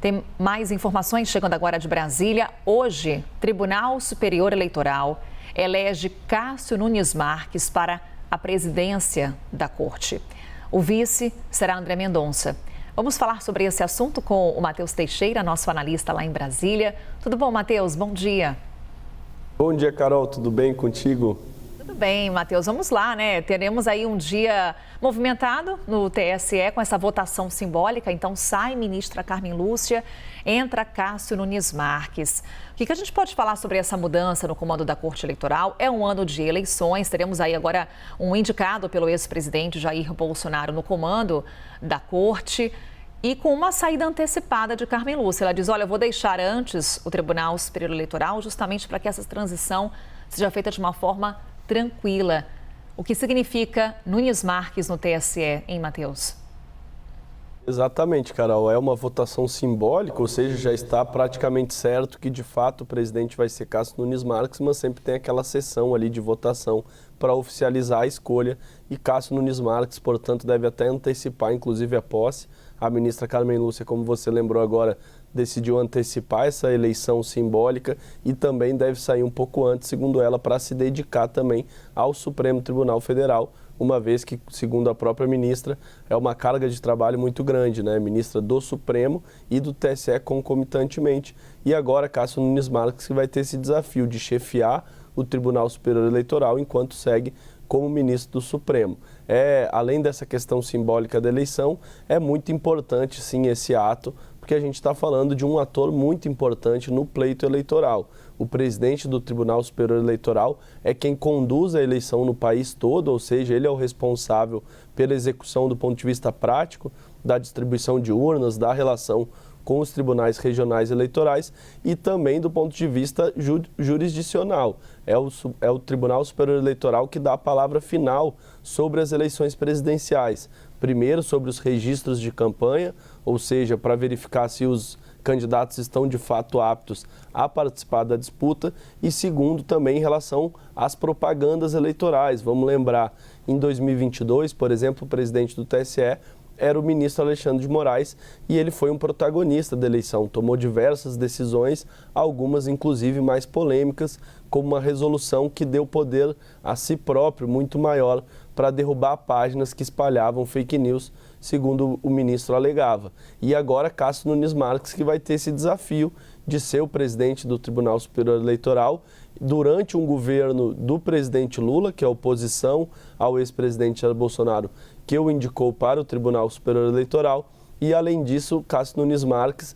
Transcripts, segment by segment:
Tem mais informações chegando agora de Brasília. Hoje, Tribunal Superior Eleitoral elege Cássio Nunes Marques para a presidência da Corte. O vice será André Mendonça. Vamos falar sobre esse assunto com o Matheus Teixeira, nosso analista lá em Brasília. Tudo bom, Matheus? Bom dia. Bom dia, Carol. Tudo bem contigo? Tudo bem, Matheus. Vamos lá, né? Teremos aí um dia movimentado no TSE com essa votação simbólica. Então, sai ministra Carmen Lúcia, entra Cássio Nunes Marques. O que a gente pode falar sobre essa mudança no comando da Corte Eleitoral? É um ano de eleições. Teremos aí agora um indicado pelo ex-presidente Jair Bolsonaro no comando da Corte e com uma saída antecipada de Carmen Lúcia. Ela diz, olha, eu vou deixar antes o Tribunal Superior Eleitoral justamente para que essa transição seja feita de uma forma tranquila. O que significa Nunes Marques no TSE, hein, Matheus? Exatamente, Carol. É uma votação simbólica, ou seja, já está praticamente certo que, de fato, o presidente vai ser Cássio Nunes Marques, mas sempre tem aquela sessão ali de votação para oficializar a escolha. E Cássio Nunes Marques, portanto, deve até antecipar, inclusive, a posse. A ministra Carmen Lúcia, como você lembrou agora, decidiu antecipar essa eleição simbólica e também deve sair um pouco antes, segundo ela, para se dedicar também ao Supremo Tribunal Federal, uma vez que, segundo a própria ministra, é uma carga de trabalho muito grande, né? Ministra do Supremo e do TSE concomitantemente. E agora, Cássio Nunes Marques que vai ter esse desafio de chefiar o Tribunal Superior Eleitoral enquanto segue como ministro do Supremo. Além dessa questão simbólica da eleição, é muito importante, sim, esse ato, porque a gente está falando de um ator muito importante no pleito eleitoral. O presidente do Tribunal Superior Eleitoral é quem conduz a eleição no país todo, ou seja, ele é o responsável pela execução do ponto de vista prático, da distribuição de urnas, da relação com os tribunais regionais eleitorais e também do ponto de vista jurisdicional. É o Tribunal Superior Eleitoral que dá a palavra final sobre as eleições presidenciais. Primeiro, sobre os registros de campanha, ou seja, para verificar se os candidatos estão de fato aptos a participar da disputa, e segundo, também em relação às propagandas eleitorais. Vamos lembrar, em 2022, por exemplo, o presidente do TSE era o ministro Alexandre de Moraes e ele foi um protagonista da eleição, tomou diversas decisões, algumas inclusive mais polêmicas, como uma resolução que deu poder a si próprio muito maior para derrubar páginas que espalhavam fake news, segundo o ministro alegava. E agora Cássio Nunes Marques que vai ter esse desafio de ser o presidente do Tribunal Superior Eleitoral durante um governo do presidente Lula, que é a oposição ao ex-presidente Jair Bolsonaro, que o indicou para o Tribunal Superior Eleitoral. E, além disso, Cássio Nunes Marques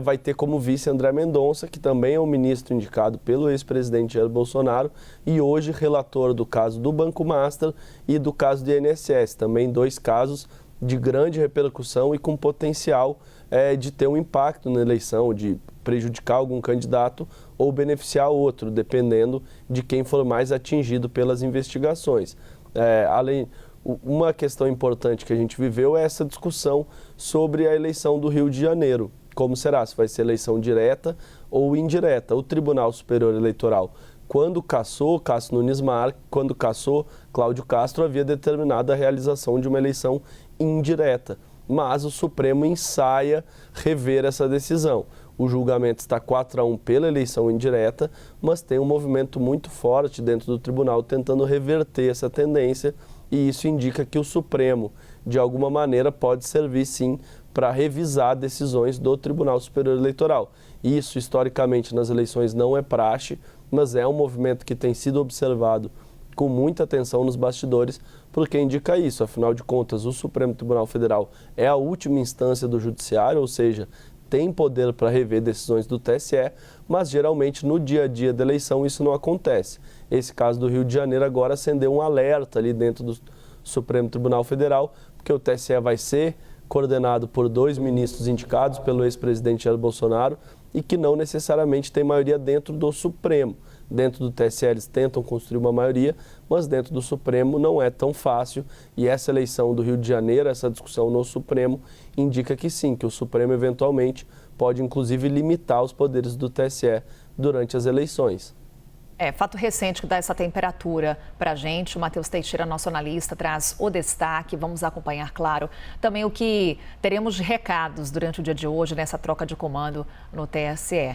vai ter como vice André Mendonça, que também é um ministro indicado pelo ex-presidente Jair Bolsonaro e hoje relator do caso do Banco Master e do caso do INSS, também dois casos de grande repercussão e com potencial de ter um impacto na eleição, de prejudicar algum candidato ou beneficiar outro, dependendo de quem for mais atingido pelas investigações. Uma questão importante que a gente viveu é essa discussão sobre a eleição do Rio de Janeiro. Como será? Se vai ser eleição direta ou indireta? O Tribunal Superior Eleitoral, quando cassou Cássio Nunes Marques, quando cassou Cláudio Castro, havia determinado a realização de uma eleição indireta. Mas o Supremo ensaia rever essa decisão. O julgamento está 4-1 pela eleição indireta, mas tem um movimento muito forte dentro do tribunal tentando reverter essa tendência e isso indica que o Supremo, de alguma maneira, pode servir sim para revisar decisões do Tribunal Superior Eleitoral. Isso, historicamente, nas eleições não é praxe, mas é um movimento que tem sido observado com muita atenção nos bastidores, porque indica isso. Afinal de contas, o Supremo Tribunal Federal é a última instância do Judiciário, ou seja, tem poder para rever decisões do TSE, mas geralmente no dia a dia da eleição isso não acontece. Esse caso do Rio de Janeiro agora acendeu um alerta ali dentro do Supremo Tribunal Federal, porque o TSE vai ser coordenado por dois ministros indicados pelo ex-presidente Jair Bolsonaro e que não necessariamente tem maioria dentro do Supremo. Dentro do TSE eles tentam construir uma maioria, mas dentro do Supremo não é tão fácil e essa eleição do Rio de Janeiro, essa discussão no Supremo, indica que sim, que o Supremo eventualmente pode inclusive limitar os poderes do TSE durante as eleições. Fato recente que dá essa temperatura para a gente. O Matheus Teixeira, nosso analista, traz o destaque. Vamos acompanhar, claro, também o que teremos de recados durante o dia de hoje nessa troca de comando no TSE.